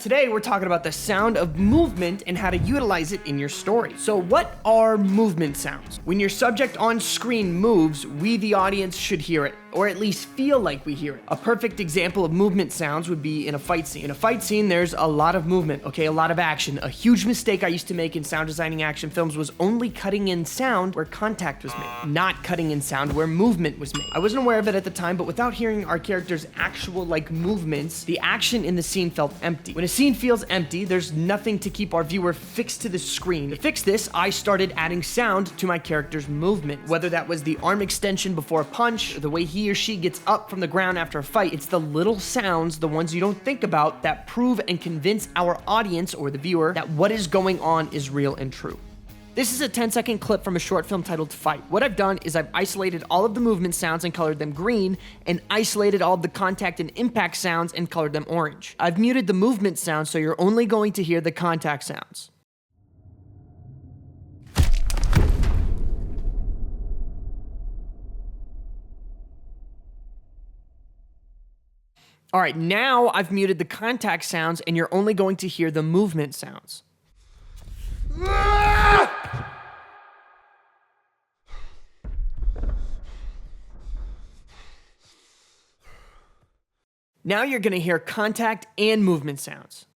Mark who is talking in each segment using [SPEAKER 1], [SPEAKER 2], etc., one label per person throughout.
[SPEAKER 1] Today we're talking about the sound of movement and how to utilize it in your story. So what are movement sounds? When your subject on screen moves, we the audience should hear it, or at least feel like we hear it. A perfect example of movement sounds would be in a fight scene. In a fight scene, there's a lot of movement, okay, a lot of action. A huge mistake I used to make in sound designing action films was only cutting in sound where contact was made, not cutting in sound where movement was made. I wasn't aware of it at the time, but without hearing our characters' actual movements, the action in the scene felt empty. When a scene feels empty, there's nothing to keep our viewer fixed to the screen. To fix this, I started adding sound to my character's movement. Whether that was the arm extension before a punch, or the way he or she gets up from the ground after a fight, it's the little sounds, the ones you don't think about, that prove and convince our audience or the viewer that what is going on is real and true. This is a 10-second clip from a short film titled Fight. What I've done is I've isolated all of the movement sounds and colored them green, and isolated all of the contact and impact sounds and colored them orange. I've muted the movement sounds so you're only going to hear the contact sounds. All right, now I've muted the contact sounds and you're only going to hear the movement sounds. Now you're going to hear contact and movement sounds.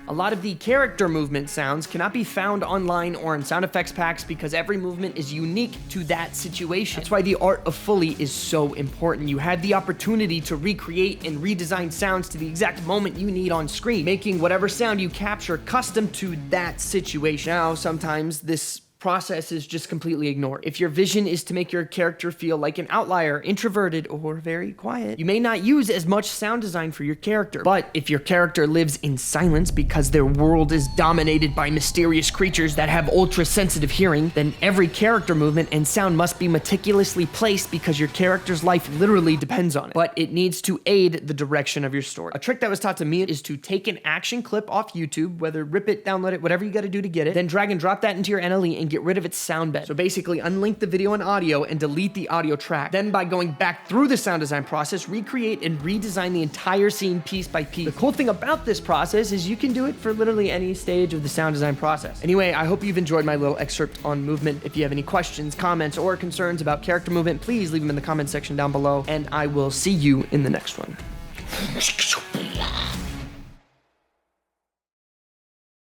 [SPEAKER 1] A lot of the character movement sounds cannot be found online or in sound effects packs because every movement is unique to that situation. That's why the art of Foley is so important. You had the opportunity to recreate and redesign sounds to the exact moment you need on screen, making whatever sound you capture custom to that situation. Now, sometimes this process is just completely ignored. If your vision is to make your character feel like an outlier, introverted, or very quiet, you may not use as much sound design for your character. But if your character lives in silence because their world is dominated by mysterious creatures that have ultra-sensitive hearing, then every character movement and sound must be meticulously placed because your character's life literally depends on it. But it needs to aid the direction of your story. A trick that was taught to me is to take an action clip off YouTube, whether rip it, download it, whatever you gotta do to get it, then drag and drop that into your NLE and get rid of its sound bed. So basically unlink the video and audio and delete the audio track. Then by going back through the sound design process, recreate and redesign the entire scene piece by piece. The cool thing about this process is you can do it for literally any stage of the sound design process. Anyway, I hope you've enjoyed my little excerpt on movement. If you have any questions, comments, or concerns about character movement, please leave them in the comment section down below, and I will see you in the next one.